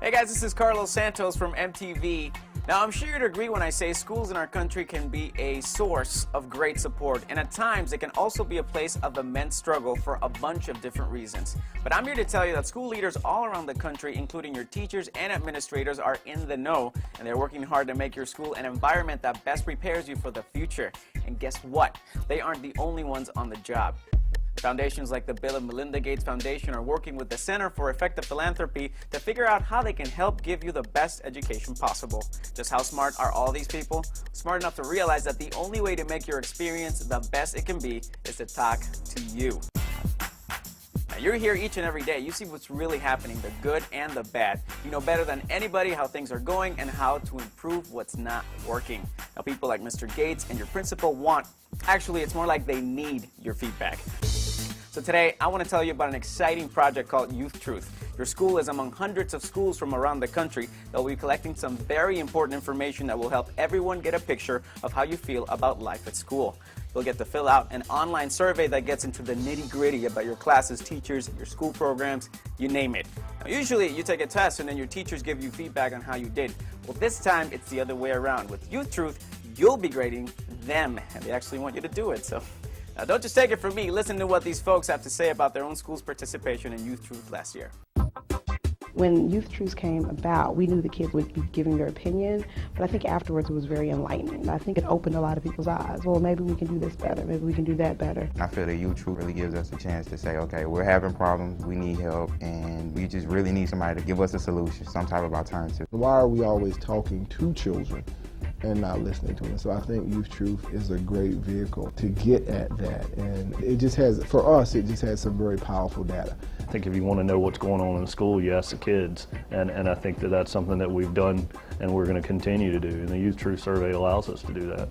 Hey guys, this is Santos from MTV. Now I'm sure you'd agree when I say schools in our country can be a source of great support, and at times it can also be a place of immense struggle for a bunch of different reasons. But I'm here to tell you that school leaders all around the country, including your teachers and administrators, are in the know, and they're working hard to make your school an environment that best prepares you for the future. And guess what? They aren't the only ones on the job. Foundations like the Bill and Melinda Gates Foundation are working with the Center for Effective Philanthropy to figure out how they can help give you the best education possible. Just how smart are all these people? Smart enough to realize that the only way to make your experience the best it can be is to talk to you. Now, you're here each and every day. You see what's really happening, the good and the bad. You know better than anybody how things are going and how to improve what's not working. Now, people like Mr. Gates and your principal actually, it's more like they need your feedback. So today, I want to tell you about an exciting project called YouthTruth. Your school is among hundreds of schools from around the country that will be collecting some very important information that will help everyone get a picture of how you feel about life at school. You'll get to fill out an online survey that gets into the nitty-gritty about your classes, teachers, your school programs, you name it. Now, usually, you take a test and then your teachers give you feedback on how you did. Well, this time, it's the other way around. With YouthTruth, you'll be grading them, and they actually want you to do it. So now, don't just take it from me. Listen to what these folks have to say about their own school's participation in YouthTruth last year. When YouthTruth came about, we knew the kids would be giving their opinion, but I think afterwards it was very enlightening. I think it opened a lot of people's eyes. Well, maybe we can do this better. Maybe we can do that better. I feel that YouthTruth really gives us a chance to say, okay, we're having problems, we need help, and we just really need somebody to give us a solution, some type of alternative. Why are we always talking to children and not listening to them? So I think YouthTruth is a great vehicle to get at that, and it just has, for us, it just has some very powerful data. I think if you want to know what's going on in the school, you ask the kids, and I think that that's something that we've done and we're going to continue to do, and the YouthTruth survey allows us to do that.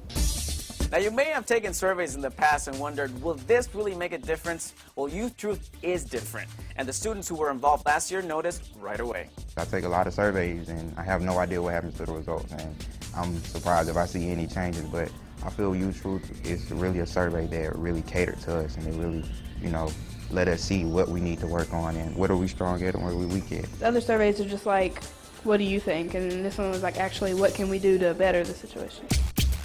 Now, you may have taken surveys in the past and wondered, will this really make a difference? Well, YouthTruth is different, and the students who were involved last year noticed right away. I take a lot of surveys, and I have no idea what happens to the results, and I'm surprised if I see any changes, but I feel YouthTruth is really a survey that really catered to us, and it really, let us see what we need to work on and what are we strong at and what are we weak at. The other surveys are just like, what do you think? And this one was like, actually, what can we do to better the situation?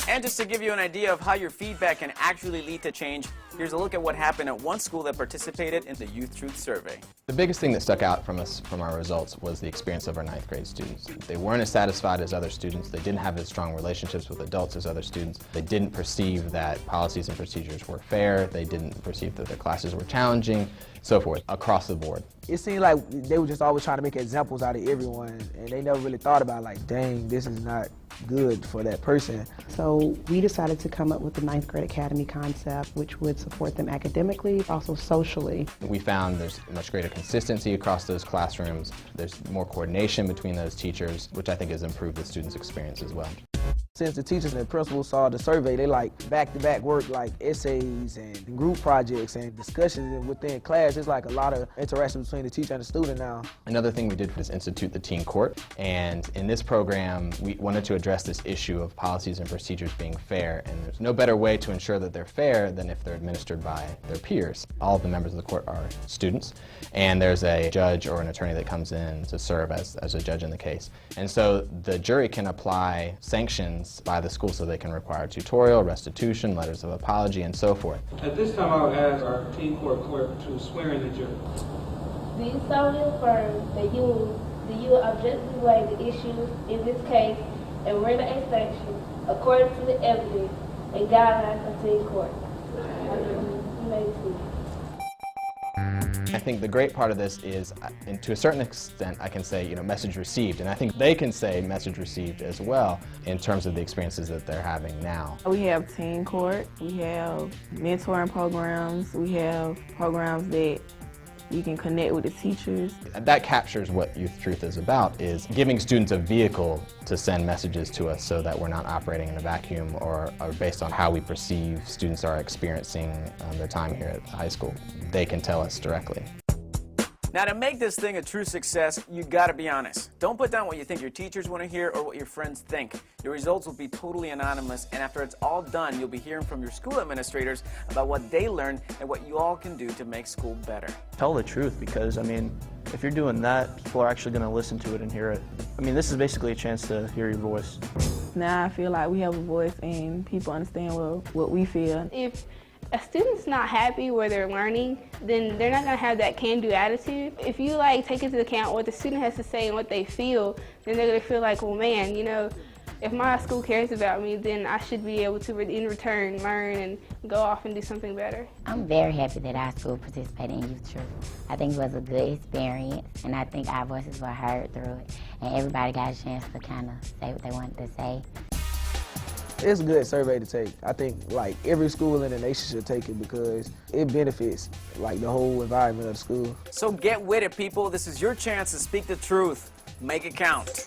And just to give you an idea of how your feedback can actually lead to change, here's a look at what happened at one school that participated in the YouthTruth survey. The biggest thing that stuck out from our results was the experience of our 9th grade students. They weren't as satisfied as other students. They didn't have as strong relationships with adults as other students. They didn't perceive that policies and procedures were fair. They didn't perceive that the classes were challenging, so forth, across the board. It seemed like they were just always trying to make examples out of everyone, and they never really thought about, like, dang, this is not good for that person. So we decided to come up with the 9th grade academy concept, which would support them academically, also socially. We found there's much greater consistency across those classrooms. There's more coordination between those teachers, which I think has improved the students' experience as well. Since the teachers and the principals saw the survey, they like back-to-back work, like essays and group projects and discussions within class. There's like a lot of interaction between the teacher and the student now. Another thing we did was institute the teen court, and in this program we wanted to address this issue of policies and procedures being fair, and there's no better way to ensure that they're fair than if they're administered by their peers. All of the members of the court are students, and there's a judge or an attorney that comes in to serve as a judge in the case. And so the jury can apply sanctions by the school, so they can require tutorial, restitution, letters of apology, and so forth. At this time, I would ask our teen court clerk to swear in the jury. Do you solemnly affirm that you will objectively weigh the issues in this case and render a sanction according to the evidence and guidelines of teen court? You may proceed. I think the great part of this is, and to a certain extent, I can say, message received, and I think they can say message received as well in terms of the experiences that they're having now. We have teen court, we have mentoring programs, we have programs that you can connect with the teachers. That captures what YouthTruth is about, is giving students a vehicle to send messages to us so that we're not operating in a vacuum or based on how we perceive students are experiencing their time here at high school. They can tell us directly. Now, to make this thing a true success, you gotta be honest. Don't put down what you think your teachers want to hear or what your friends think. Your results will be totally anonymous, and after it's all done, you'll be hearing from your school administrators about what they learned and what you all can do to make school better. Tell the truth, because, I mean, if you're doing that, people are actually going to listen to it and hear it. I mean, this is basically a chance to hear your voice. Now I feel like we have a voice and people understand what we feel. If a student's not happy where they're learning, then they're not going to have that can-do attitude. If you take into account what the student has to say and what they feel, then they're going to feel like, well, man, if my school cares about me, then I should be able to, in return, learn and go off and do something better. I'm very happy that our school participated in YouthTruth. I think it was a good experience, and I think our voices were heard through it, and everybody got a chance to kind of say what they wanted to say. It's a good survey to take. I think every school in the nation should take it because it benefits the whole environment of the school. So get with it, people. This is your chance to speak the truth. Make it count.